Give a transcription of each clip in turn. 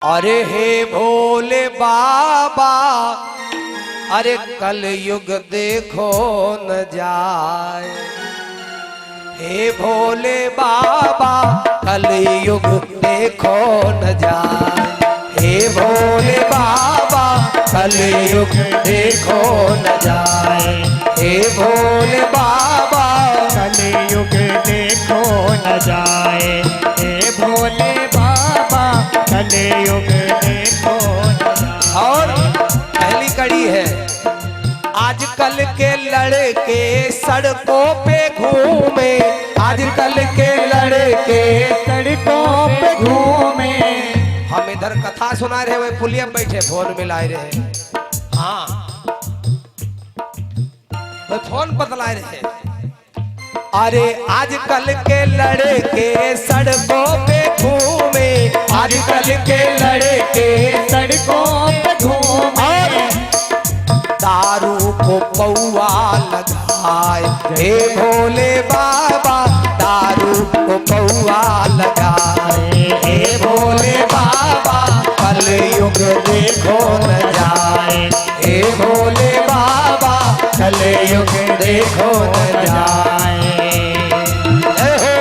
अरे हे भोले बाबा, अरे कल युग देखो न जाए। हे भोले बाबा, कल युग देखो न जाए। हे भोले बाबा, कल युग देखो न जाए। हे भोले बाबा, कल युग देखो न जाए। हे भोले बाबा, कल युग देखो न जाए। और पहली कड़ी है, आजकल के लड़के सड़कों पे घूमे। आजकल के लड़के सड़कों पे घूमे। हम इधर कथा सुना रहे, वे पुलिया बैठे फोन मिलाए रहे। हाँ, वे फोन बतलाए रहे। अरे आजकल के लड़के सड़कों पे घूमे। आजकल के लड़के सड़कों पे घूमे। दारू को पौआ लगाए। हे भोले बाबा, दारू को पौआ लगाए। हे भोले बाबा, कल युग देखो न जाए। हे भोले बाबा, कल युग देखो न जाए। जय हो।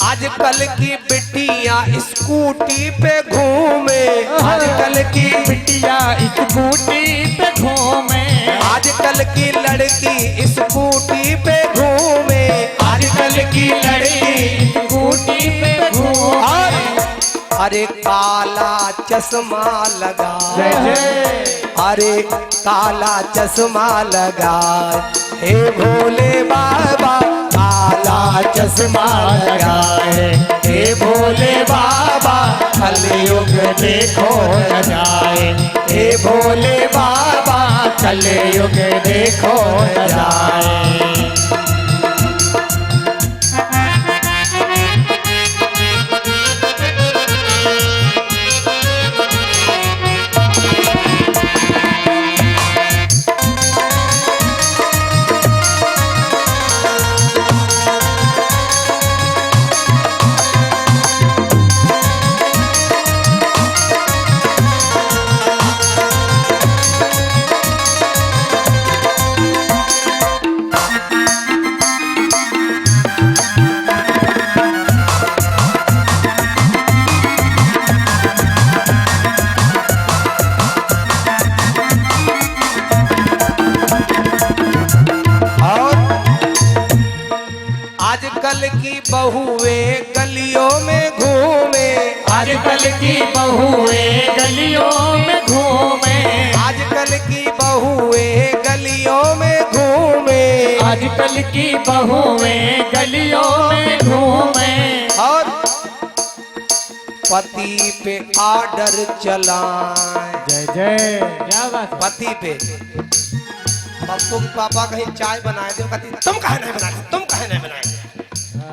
आजकल की बिटिया स्कूटी पे घूमे। आजकल की बिटिया स्कूटी पे घूमे। आजकल की लड़की स्कूटी पे घूमे। आजकल की लड़की स्कूटी पे घूमे। अरे काला चश्मा लगा। जय जय। अरे काला चश्मा लगा। हे भोले बाबा, काला चश्मा लगाए। हे भोले बाबा, कल युग देखो न जाए। हे भोले बाबा, कल युग देखो न जाए। आजकल की बहुएं गलियों में घूमे। आजकल की बहुएं गलियों में घूमे। आजकल की बहुएं गलियों में घूमे। आजकल की बहुएं गलियों में घूमे। और पति पे आर्डर चलाए। जय जय। क्या बात है? पति पे पप्पू के पापा कहीं चाय बनाए थे, कहती तुम कहे नहीं बनाए, तुम कहे नहीं बनाए,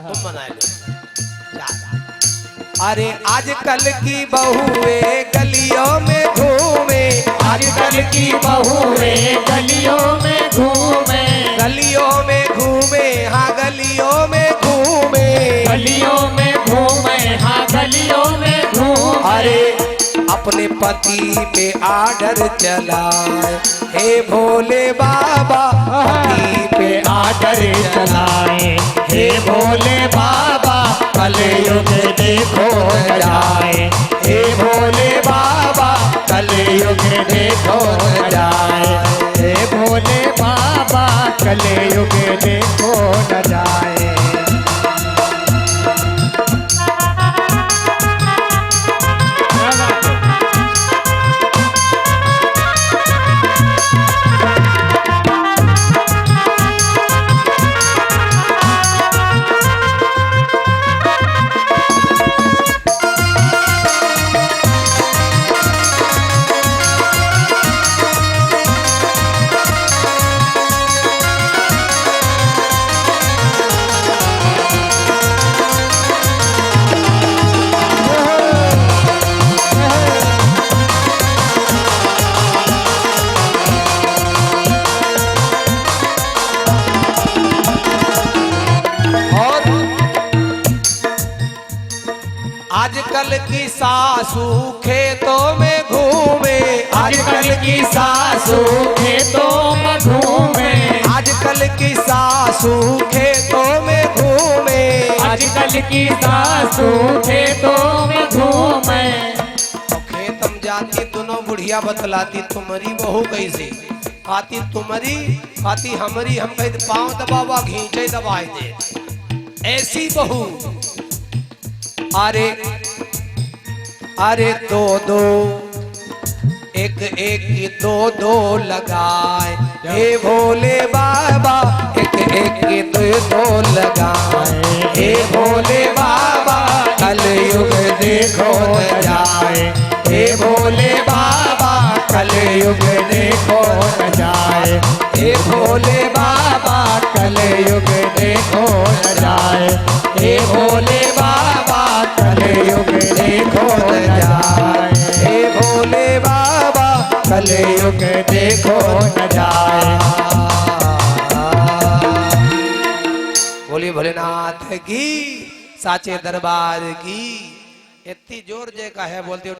तुम बनाए लो चाय। अरे आजकल की बहुएं गलियों में घूमे। आजकल की बहुएं गलियों में घूमे। गलियों में घूमे। हाँ, गलियों में घूमे। गलियों में घूमे। हाँ, गलियों में घूमे। अरे अपने पति पे आर्डर चलाए। हे भोले बाबा, पति पे आर्डर चलाए। हे भोले बाबा, कल युग देखो न जाए। हे भोले बाबा, कल युग देखो न जाए। हे भोले बाबा, कल युग देखो न जाए। की सासू खेतों में घूमे, आजकल की सासू खेतों में घूमे, आजकल की सासू खेतों में घूमे, आजकल की सासू खेतों में घूमे। तो खेतम जाती दोनों बुढ़िया बतलाती तुम्हारी बहू कैसी खाती, तुम्हारी खाती हमारी, हम कहते पाँव दबावा घींचे दबाए दे, ऐसी बहू। अरे अरे दो दो एक एक दो दो लगाए, हे भोले बाबा एक एक दो दो लगाए, हे भोले बाबा कल युग देखो न जाए, हे भोले बाबा कल युग देखो न जाए, हे भोले बाबा कल युग देखो न जाए, हे भोले बाबा कल युग देखो न जाए, हे भोले बाबा कल युग देखो न जाए। बोले भोलेनाथ की, साचे दरबार की। इतनी जोर जय का है बोलते हो।